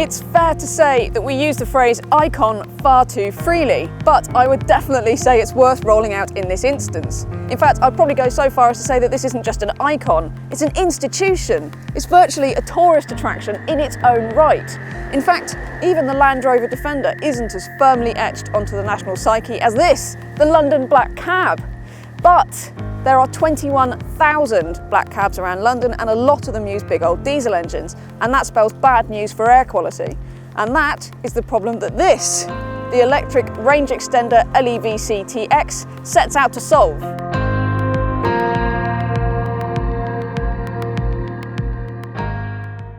It's fair to say that we use the phrase icon far too freely, but I would definitely say it's worth rolling out in this instance. In fact, I'd probably go so far as to say that this isn't just an icon, it's an institution. It's virtually a tourist attraction in its own right. In fact, even the Land Rover Defender isn't as firmly etched onto the national psyche as this, the London black cab. But there are 21,000 black cabs around London and a lot of them use big old diesel engines, and that spells bad news for air quality. And that is the problem that this, the electric range extender LEVC TX, sets out to solve.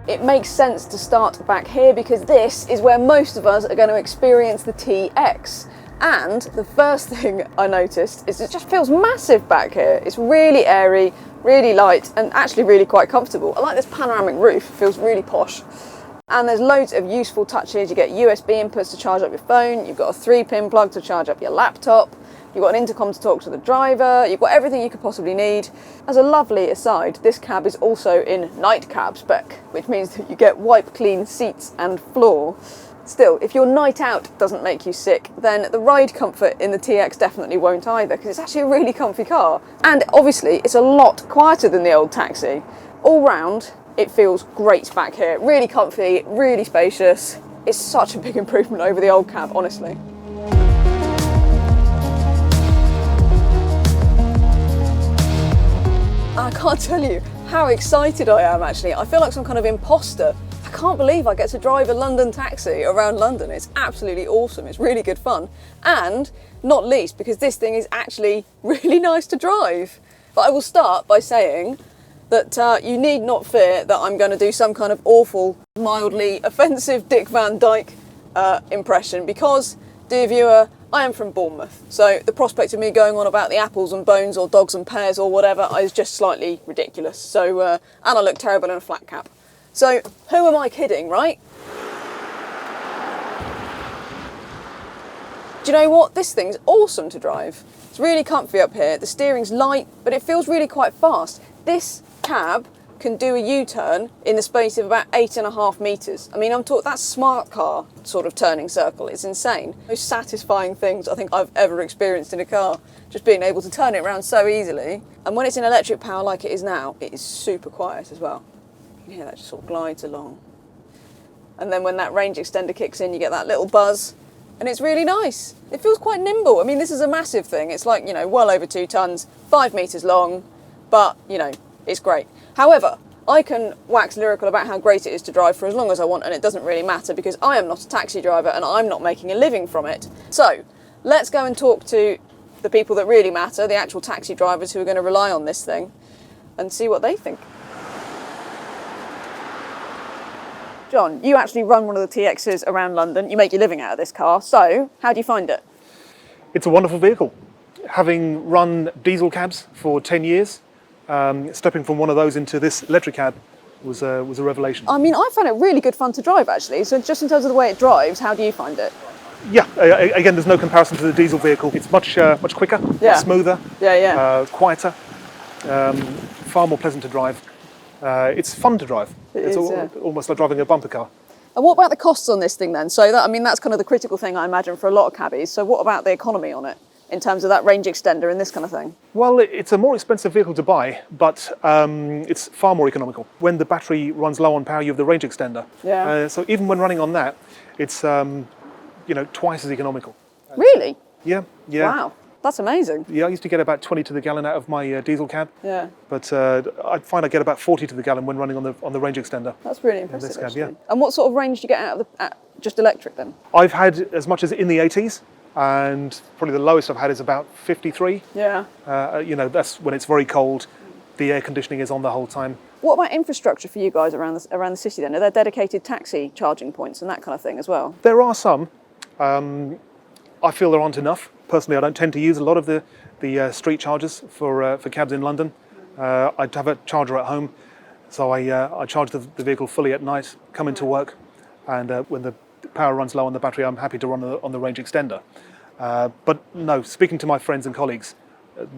It makes sense to start back here because this is where most of us are going to experience the TX. And the first thing I noticed is it just feels massive back here. It's really airy, really light, and actually really quite comfortable. I like this panoramic roof, it feels really posh. And there's loads of useful touches. You get USB inputs to charge up your phone, you've got a 3-pin plug to charge up your laptop, you've got an intercom to talk to the driver, you've got everything you could possibly need. As a lovely aside, this cab is also in night cab spec, which means that you get wipe clean seats and floor. Still, if your night out doesn't make you sick, then the ride comfort in the TX definitely won't either, because it's actually a really comfy car. And obviously, it's a lot quieter than the old taxi. All round, it feels great back here. Really comfy, really spacious. It's such a big improvement over the old cab, honestly. I can't tell you how excited I am, actually. I feel like some kind of imposter. I can't believe I get to drive a London taxi around London. It's absolutely awesome. It's really good fun. And not least because this thing is actually really nice to drive. But I will start by saying that you need not fear that I'm going to do some kind of awful, mildly offensive Dick Van Dyke impression because, dear viewer, I am from Bournemouth. So the prospect of me going on about the apples and bones or dogs and pears or whatever is just slightly ridiculous. So, and I look terrible in a flat cap. So, who am I kidding, right? Do you know what? This thing's awesome to drive. It's really comfy up here. The steering's light, but it feels really quite fast. This cab can do a U-turn in the space of about 8.5 metres. I mean, that's smart car sort of turning circle. It's insane. Most satisfying things I think I've ever experienced in a car. Just being able to turn it around so easily. And when it's in electric power like it is now, it is super quiet as well. Yeah, that just sort of glides along. And then when that range extender kicks in, you get that little buzz, and it's really nice. It feels quite nimble. I mean, this is a massive thing. It's like, well over 2 tonnes, 5 metres long, but, it's great. However, I can wax lyrical about how great it is to drive for as long as I want, and it doesn't really matter because I am not a taxi driver and I'm not making a living from it. So, let's go and talk to the people that really matter, the actual taxi drivers who are going to rely on this thing, and see what they think. John, you actually run one of the TXs around London. You make your living out of this car. So, how do you find it? It's a wonderful vehicle. Having run diesel cabs for 10 years, stepping from one of those into this electric cab was a revelation. I mean, I found it really good fun to drive, actually. So just in terms of the way it drives, how do you find it? Yeah, again, there's no comparison to the diesel vehicle. It's much quicker, much smoother, quieter, far more pleasant to drive. It's fun to drive. It's almost like driving a bumper car. And what about the costs on this thing then? So that's kind of the critical thing I imagine for a lot of cabbies. So what about the economy on it in terms of that range extender and this kind of thing? Well, it's a more expensive vehicle to buy, but it's far more economical. When the battery runs low on power, you have the range extender. Yeah. So even when running on that, it's twice as economical. Really? Yeah. Wow. That's amazing. Yeah, I used to get about 20 to the gallon out of my diesel cab. Yeah. But I find I get about 40 to the gallon when running on the range extender. That's really impressive. This cab, actually. yeah. And what sort of range do you get out of just electric then? I've had as much as in the 80s, and probably the lowest I've had is about 53. Yeah. That's when it's very cold. The air conditioning is on the whole time. What about infrastructure for you guys around the city then? Are there dedicated taxi charging points and that kind of thing as well? There are some. I feel there aren't enough. Personally, I don't tend to use a lot of the street chargers for cabs in London. I have a charger at home, so I charge the vehicle fully at night, come into work, and when the power runs low on the battery, I'm happy to run on the range extender. But no, speaking to my friends and colleagues,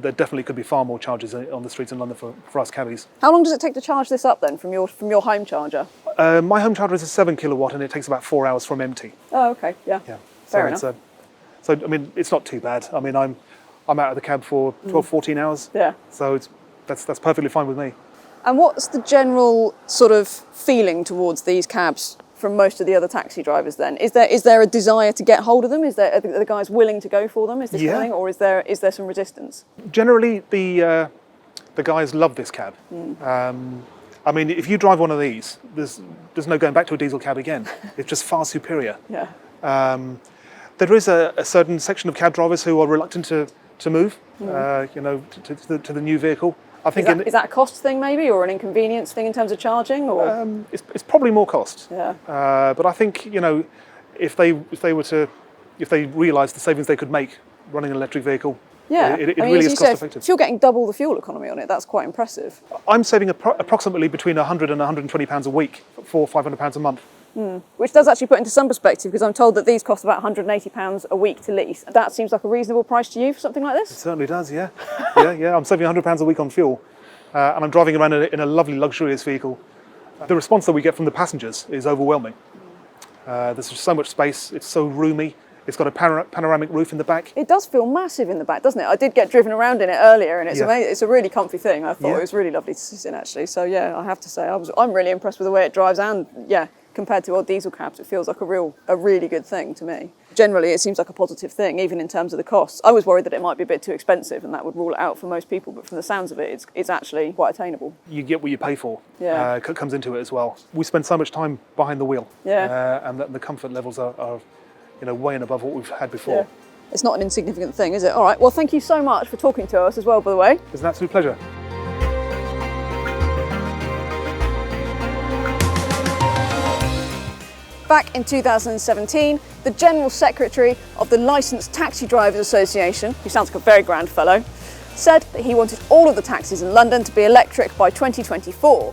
there definitely could be far more charges on the streets in London for us cabbies. How long does it take to charge this up then from your home charger? My home charger is a 7 kilowatt and it takes about 4 hours from empty. Oh, okay, yeah. Fair enough. So I mean, it's not too bad. I mean, I'm out of the cab for 12, 14 hours. Yeah. So that's perfectly fine with me. And what's the general sort of feeling towards these cabs from most of the other taxi drivers then? Is there a desire to get hold of them? Are the guys willing to go for them? Is this something, or is there some resistance? Generally, the guys love this cab. I mean, if you drive one of these, there's no going back to a diesel cab again. It's just far superior. Yeah. There is a certain section of cab drivers who are reluctant to move, to the new vehicle. I think is that a cost thing maybe, or an inconvenience thing in terms of charging? Or it's probably more cost. Yeah. But I think if they realised the savings they could make running an electric vehicle, yeah, it really is cost effective. If you're getting double the fuel economy on it, that's quite impressive. I'm saving approximately between £100 and £120 a week for £500 a month. Which does actually put into some perspective, because I'm told that these cost about £180 a week to lease. That seems like a reasonable price to you for something like this? It certainly does, yeah. yeah. I'm saving £100 a week on fuel, and I'm driving around in a lovely, luxurious vehicle. The response that we get from the passengers is overwhelming. There's just so much space, it's so roomy. It's got a panoramic roof in the back. It does feel massive in the back, doesn't it? I did get driven around in it earlier, and it's amazing. It's a really comfy thing. I thought it was really lovely to sit in, actually. So yeah, I have to say, I'm really impressed with the way it drives, and yeah, compared to old diesel cabs, it feels like a really good thing to me. Generally, it seems like a positive thing, even in terms of the costs. I was worried that it might be a bit too expensive, and that would rule it out for most people. But from the sounds of it, it's actually quite attainable. You get what you pay for. Yeah, comes into it as well. We spend so much time behind the wheel. Yeah, and the comfort levels are way and above what we've had before. Yeah. It's not an insignificant thing, is it? All right, well, thank you so much for talking to us as well, by the way. It's an absolute pleasure. Back in 2017, the General Secretary of the Licensed Taxi Drivers Association, who sounds like a very grand fellow, said that he wanted all of the taxis in London to be electric by 2024.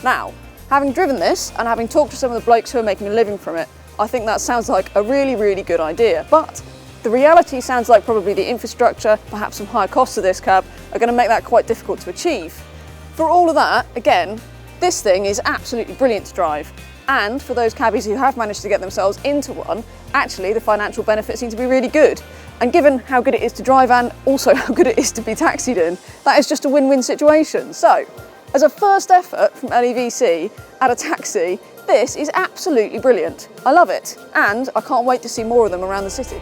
Now, having driven this and having talked to some of the blokes who are making a living from it, I think that sounds like a really, really good idea. But the reality sounds like probably the infrastructure, perhaps some higher costs of this cab, are going to make that quite difficult to achieve. For all of that, again, this thing is absolutely brilliant to drive. And for those cabbies who have managed to get themselves into one, actually the financial benefits seem to be really good. And given how good it is to drive and also how good it is to be taxied in, that is just a win-win situation. So, as a first effort from LEVC at a taxi, this is absolutely brilliant. I love it, and I can't wait to see more of them around the city.